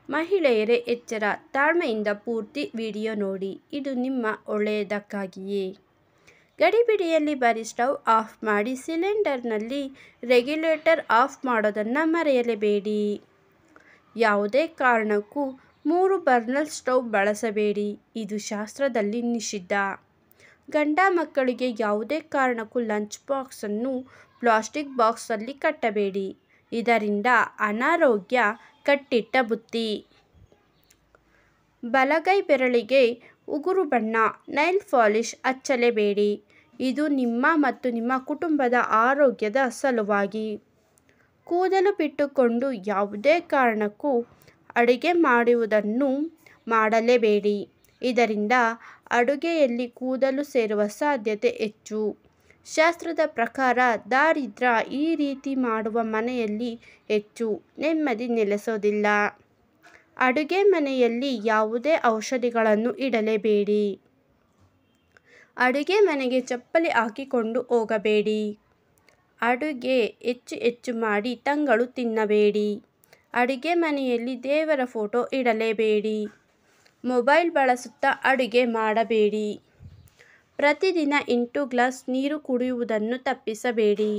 ಮಹಿಳೆಯರೇ ಎಚ್ಚರ, ತಾಳ್ಮೆಯಿಂದ ಪೂರ್ತಿ ವಿಡಿಯೋ ನೋಡಿ. ಇದು ನಿಮ್ಮ ಒಳ್ಳೆಯದಕ್ಕಾಗಿಯೇ. ಗಡಿಬಿಡಿಯಲ್ಲಿ ಬರೀ ಸ್ಟವ್ ಆಫ್ ಮಾಡಿ ಸಿಲಿಂಡರ್ನಲ್ಲಿ ರೆಗ್ಯುಲೇಟರ್ ಆಫ್ ಮಾಡೋದನ್ನು ಮರೆಯಲೇಬೇಡಿ. ಯಾವುದೇ ಕಾರಣಕ್ಕೂ 3 ಬರ್ನರ್ ಸ್ಟವ್ ಬಳಸಬೇಡಿ. ಇದು ಶಾಸ್ತ್ರದಲ್ಲಿ ನಿಷಿದ್ಧ. ಗಂಡ ಮಕ್ಕಳಿಗೆ ಯಾವುದೇ ಕಾರಣಕ್ಕೂ ಲಂಚ್ ಬಾಕ್ಸನ್ನು ಪ್ಲಾಸ್ಟಿಕ್ ಬಾಕ್ಸಲ್ಲಿ ಕಟ್ಟಬೇಡಿ. ಇದರಿಂದ ಅನಾರೋಗ್ಯ. ಕಟ್ಟಿಟ್ಟ ಬುತ್ತಿ. ಬಲಗೈ ಬೆರಳಿಗೆ ಉಗುರು ಬಣ್ಣ, ನೈಲ್ ಪಾಲಿಶ್ ಹಚ್ಚಲೇಬೇಡಿ. ಇದು ನಿಮ್ಮ ಮತ್ತು ನಿಮ್ಮ ಕುಟುಂಬದ ಆರೋಗ್ಯದ ಸಲುವಾಗಿ. ಕೂದಲು ಬಿಟ್ಟುಕೊಂಡು ಯಾವುದೇ ಕಾರಣಕ್ಕೂ ಅಡುಗೆ ಮಾಡುವುದನ್ನು ಮಾಡಲೇಬೇಡಿ. ಇದರಿಂದ ಅಡುಗೆಯಲ್ಲಿ ಕೂದಲು ಸೇರುವ ಸಾಧ್ಯತೆ ಹೆಚ್ಚು. ಶಾಸ್ತ್ರದ ಪ್ರಕಾರ ದಾರಿದ್ರ್ಯ ಈ ರೀತಿ ಮಾಡುವ ಮನೆಯಲ್ಲಿ ಹೆಚ್ಚು ನೆಮ್ಮದಿ ನೆಲೆಸೋದಿಲ್ಲ. ಅಡುಗೆ ಮನೆಯಲ್ಲಿ ಯಾವುದೇ ಔಷಧಿಗಳನ್ನು ಇಡಲೇಬೇಡಿ. ಅಡುಗೆ ಮನೆಗೆ ಚಪ್ಪಲಿ ಹಾಕಿಕೊಂಡು ಹೋಗಬೇಡಿ. ಅಡುಗೆ ಹೆಚ್ಚು ಮಾಡಿ ತಂಗಳು ತಿನ್ನಬೇಡಿ. ಅಡುಗೆ ಮನೆಯಲ್ಲಿ ದೇವರ ಫೋಟೋ ಇಡಲೇಬೇಡಿ. ಮೊಬೈಲ್ ಬಳಸುತ್ತಾ ಅಡುಗೆ ಮಾಡಬೇಡಿ. ಪ್ರತಿದಿನ 8 ಗ್ಲಾಸ್ ನೀರು ಕುಡಿಯುವುದನ್ನು ತಪ್ಪಿಸಬೇಡಿ.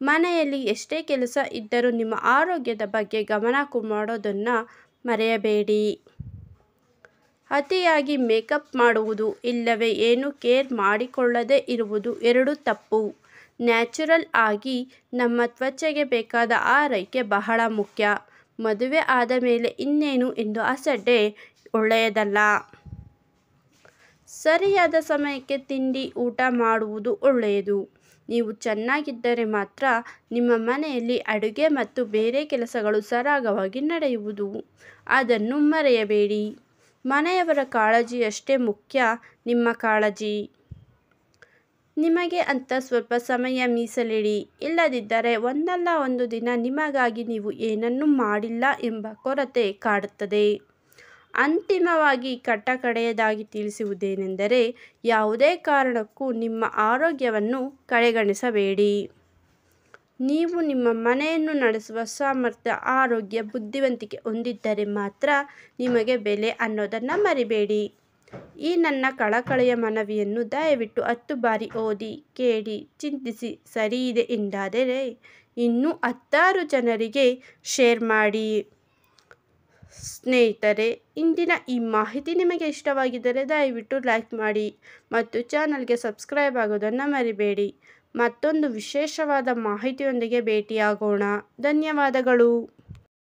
ಮನೆಯಲ್ಲಿ ಎಷ್ಟೇ ಕೆಲಸ ಇದ್ದರೂ ನಿಮ್ಮ ಆರೋಗ್ಯದ ಬಗ್ಗೆ ಗಮನ ಮಾಡೋದನ್ನು ಮರೆಯಬೇಡಿ. ಅತಿಯಾಗಿ ಮೇಕಪ್ ಮಾಡುವುದು ಇಲ್ಲವೇ ಏನು ಕೇರ್ ಮಾಡಿಕೊಳ್ಳದೇ ಇರುವುದು ಎರಡೂ ತಪ್ಪು. ನ್ಯಾಚುರಲ್ ಆಗಿ ನಮ್ಮ ತ್ವಚೆಗೆ ಬೇಕಾದ ಆರೈಕೆ ಬಹಳ ಮುಖ್ಯ. ಮದುವೆ ಆದ ಮೇಲೆ ಇನ್ನೇನು ಎಂದು ಅಸಡ್ಡೆ ಒಳ್ಳೆಯದಲ್ಲ. ಸರಿಯಾದ ಸಮಯಕ್ಕೆ ತಿಂಡಿ ಊಟ ಮಾಡುವುದು ಒಳ್ಳೆಯದು. ನೀವು ಚೆನ್ನಾಗಿದ್ದರೆ ಮಾತ್ರ ನಿಮ್ಮ ಮನೆಯಲ್ಲಿ ಅಡುಗೆ ಮತ್ತು ಬೇರೆ ಕೆಲಸಗಳು ಸರಾಗವಾಗಿ ನಡೆಯುವುದು. ಅದನ್ನು ಮರೆಯಬೇಡಿ. ಮನೆಯವರ ಕಾಳಜಿಯಷ್ಟೇ ಮುಖ್ಯ ನಿಮ್ಮ ಕಾಳಜಿ. ನಿಮಗೆ ಅಂತ ಸ್ವಲ್ಪ ಸಮಯ ಮೀಸಲಿಡಿ. ಇಲ್ಲದಿದ್ದರೆ ಒಂದಲ್ಲ ಒಂದು ದಿನ ನಿಮಗಾಗಿ ನೀವು ಏನನ್ನೂ ಮಾಡಿಲ್ಲ ಎಂಬ ಕೊರತೆ ಕಾಡುತ್ತದೆ. ಅಂತಿಮವಾಗಿ ಕಟ್ಟಕಡೆಯದಾಗಿ ತಿಳಿಸುವುದೇನೆಂದರೆ, ಯಾವುದೇ ಕಾರಣಕ್ಕೂ ನಿಮ್ಮ ಆರೋಗ್ಯವನ್ನು ಕಡೆಗಣಿಸಬೇಡಿ. ನೀವು ನಿಮ್ಮ ಮನೆಯನ್ನು ನಡೆಸುವ ಸಾಮರ್ಥ್ಯ, ಆರೋಗ್ಯ, ಬುದ್ಧಿವಂತಿಕೆ ಹೊಂದಿದ್ದರೆ ಮಾತ್ರ ನಿಮಗೆ ಬೆಲೆ ಅನ್ನೋದನ್ನು ಮರಿಬೇಡಿ. ಈ ನನ್ನ ಕಳಕಳಿಯ ಮನವಿಯನ್ನು ದಯವಿಟ್ಟು 10 ಬಾರಿ ಓದಿ, ಕೇಳಿ, ಚಿಂತಿಸಿ ಸರಿಯಿದೆ ಎಂದಾದರೆ ಇನ್ನೂ 10 ಜನರಿಗೆ ಶೇರ್ ಮಾಡಿ. ಸ್ನೇಹಿತರೆ, ಇಂದಿನ ಈ ಮಾಹಿತಿ ನಿಮಗೆ ಇಷ್ಟವಾಗಿದ್ದರೆ ದಯವಿಟ್ಟು ಲೈಕ್ ಮಾಡಿ ಮತ್ತು ಚಾನಲ್ಗೆ ಸಬ್ಸ್ಕ್ರೈಬ್ ಆಗೋದನ್ನು ಮರಿಬೇಡಿ. ಮತ್ತೊಂದು ವಿಶೇಷವಾದ ಮಾಹಿತಿಯೊಂದಿಗೆ ಭೇಟಿಯಾಗೋಣ. ಧನ್ಯವಾದಗಳು.